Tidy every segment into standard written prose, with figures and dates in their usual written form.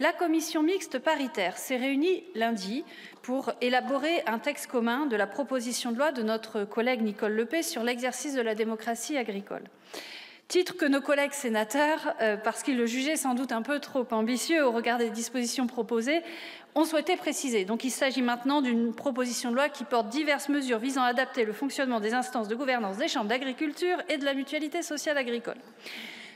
La commission mixte paritaire s'est réunie lundi pour élaborer un texte commun de la proposition de loi de notre collègue Nicole Le Peih sur l'exercice de la démocratie agricole. Titre que nos collègues sénateurs, parce qu'ils le jugeaient sans doute un peu trop ambitieux au regard des dispositions proposées, ont souhaité préciser. Donc il s'agit maintenant d'une proposition de loi qui porte diverses mesures visant à adapter le fonctionnement des instances de gouvernance des chambres d'agriculture et de la mutualité sociale agricole.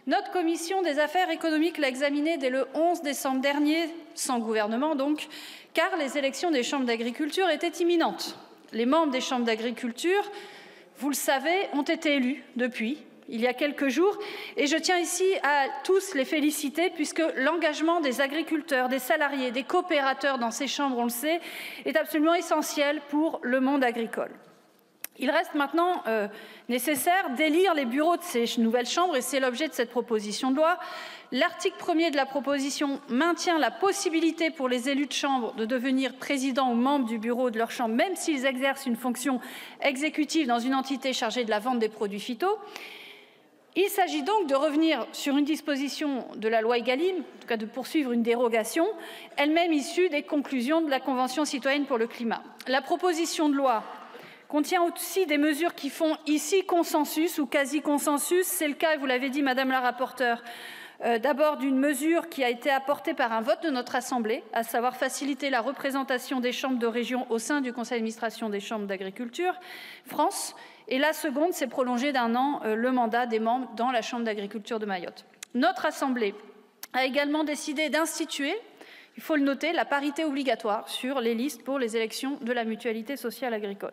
Notre commission des affaires économiques l'a examiné dès le 11 décembre dernier, sans gouvernement donc, car les élections des chambres d'agriculture étaient imminentes. Les membres des chambres d'agriculture, vous le savez, ont été élus depuis il y a quelques jours, et je tiens ici à tous les féliciter puisque l'engagement des agriculteurs, des salariés, des coopérateurs dans ces chambres, on le sait, est absolument essentiel pour le monde agricole. Il reste maintenant nécessaire d'élire les bureaux de ces nouvelles chambres et c'est l'objet de cette proposition de loi. L'article 1er de la proposition maintient la possibilité pour les élus de chambre de devenir président ou membre du bureau de leur chambre, même s'ils exercent une fonction exécutive dans une entité chargée de la vente des produits phyto. Il s'agit donc de revenir sur une disposition de la loi Egalim, en tout cas de poursuivre une dérogation, elle-même issue des conclusions de la Convention citoyenne pour le climat. La proposition de loi contient aussi des mesures qui font ici consensus ou quasi-consensus. C'est le cas, et vous l'avez dit, Madame la rapporteure, d'abord d'une mesure qui a été apportée par un vote de notre Assemblée, à savoir faciliter la représentation des chambres de région au sein du conseil d'administration des chambres d'agriculture France. Et la seconde, c'est prolonger d'un an le mandat des membres dans la chambre d'agriculture de Mayotte. Notre Assemblée a également décidé d'instituer, il faut le noter, la parité obligatoire sur les listes pour les élections de la mutualité sociale agricole.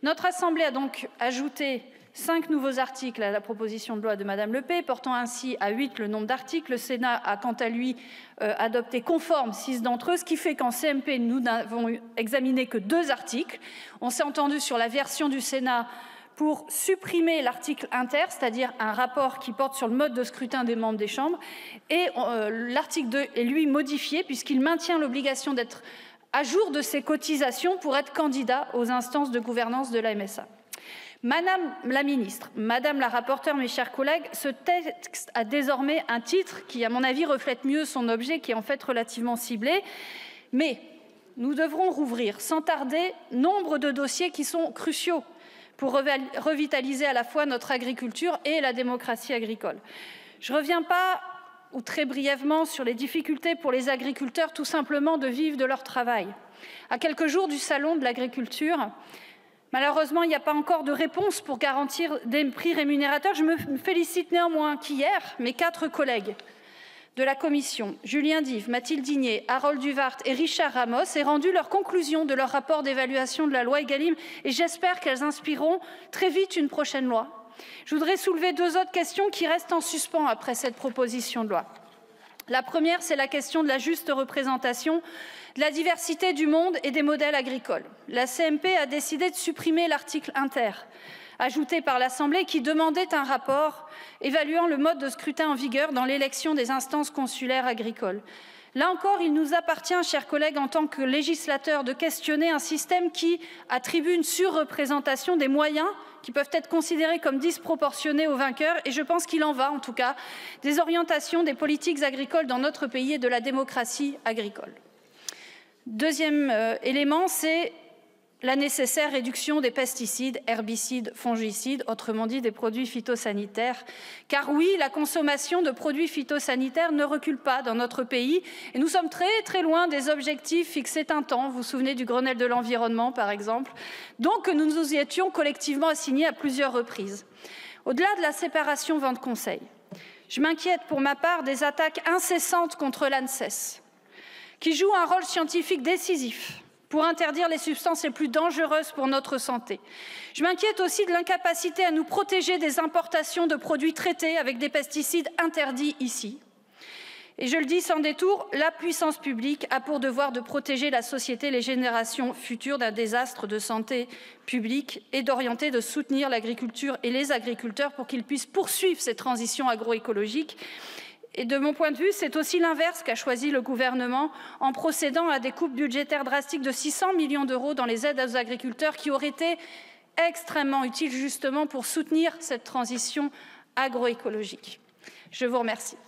Notre Assemblée a donc ajouté 5 nouveaux articles à la proposition de loi de Madame Le Peih, portant ainsi à 8 le nombre d'articles. Le Sénat a quant à lui adopté conforme 6 d'entre eux, ce qui fait qu'en CMP, nous n'avons examiné que 2 articles. On s'est entendu sur la version du Sénat pour supprimer l'article inter, c'est-à-dire un rapport qui porte sur le mode de scrutin des membres des chambres. Et l'article 2 est, lui, modifié puisqu'il maintient l'obligation d'être à jour de ses cotisations pour être candidat aux instances de gouvernance de la MSA. Madame la ministre, Madame la rapporteure, mes chers collègues, ce texte a désormais un titre qui, à mon avis, reflète mieux son objet, qui est en fait relativement ciblé. Mais nous devrons rouvrir sans tarder nombre de dossiers qui sont cruciaux pour revitaliser à la fois notre agriculture et la démocratie agricole. Je ne reviens pas, ou très brièvement, sur les difficultés pour les agriculteurs tout simplement de vivre de leur travail. À quelques jours du salon de l'agriculture, malheureusement, il n'y a pas encore de réponse pour garantir des prix rémunérateurs. Je me félicite néanmoins qu'hier, mes 4 collègues de la Commission, Julien Dive, Mathilde Digné, Harold Duvart et Richard Ramos, aient rendu leurs conclusions de leur rapport d'évaluation de la loi Egalim et j'espère qu'elles inspireront très vite une prochaine loi. Je voudrais soulever 2 autres questions qui restent en suspens après cette proposition de loi. La première, c'est la question de la juste représentation de la diversité du monde et des modèles agricoles. La CMP a décidé de supprimer l'article inter, ajouté par l'Assemblée, qui demandait un rapport évaluant le mode de scrutin en vigueur dans l'élection des instances consulaires agricoles. Là encore, il nous appartient, chers collègues, en tant que législateurs, de questionner un système qui attribue une surreprésentation des moyens qui peuvent être considérés comme disproportionnés aux vainqueurs, et je pense qu'il en va, en tout cas, des orientations des politiques agricoles dans notre pays et de la démocratie agricole. Deuxième élément, c'est la nécessaire réduction des pesticides, herbicides, fongicides, autrement dit des produits phytosanitaires. Car oui, la consommation de produits phytosanitaires ne recule pas dans notre pays et nous sommes très très loin des objectifs fixés un temps. Vous vous souvenez du Grenelle de l'environnement par exemple, donc nous nous y étions collectivement assignés à plusieurs reprises. Au-delà de la séparation vente-conseil, je m'inquiète pour ma part des attaques incessantes contre l'ANSES, qui joue un rôle scientifique décisif pour interdire les substances les plus dangereuses pour notre santé. Je m'inquiète aussi de l'incapacité à nous protéger des importations de produits traités avec des pesticides interdits ici. Et je le dis sans détour, la puissance publique a pour devoir de protéger la société et les générations futures d'un désastre de santé publique et d'orienter, de soutenir l'agriculture et les agriculteurs pour qu'ils puissent poursuivre cette transition agroécologique. Et de mon point de vue, c'est aussi l'inverse qu'a choisi le gouvernement en procédant à des coupes budgétaires drastiques de 600 millions d'euros dans les aides aux agriculteurs qui auraient été extrêmement utiles justement pour soutenir cette transition agroécologique. Je vous remercie.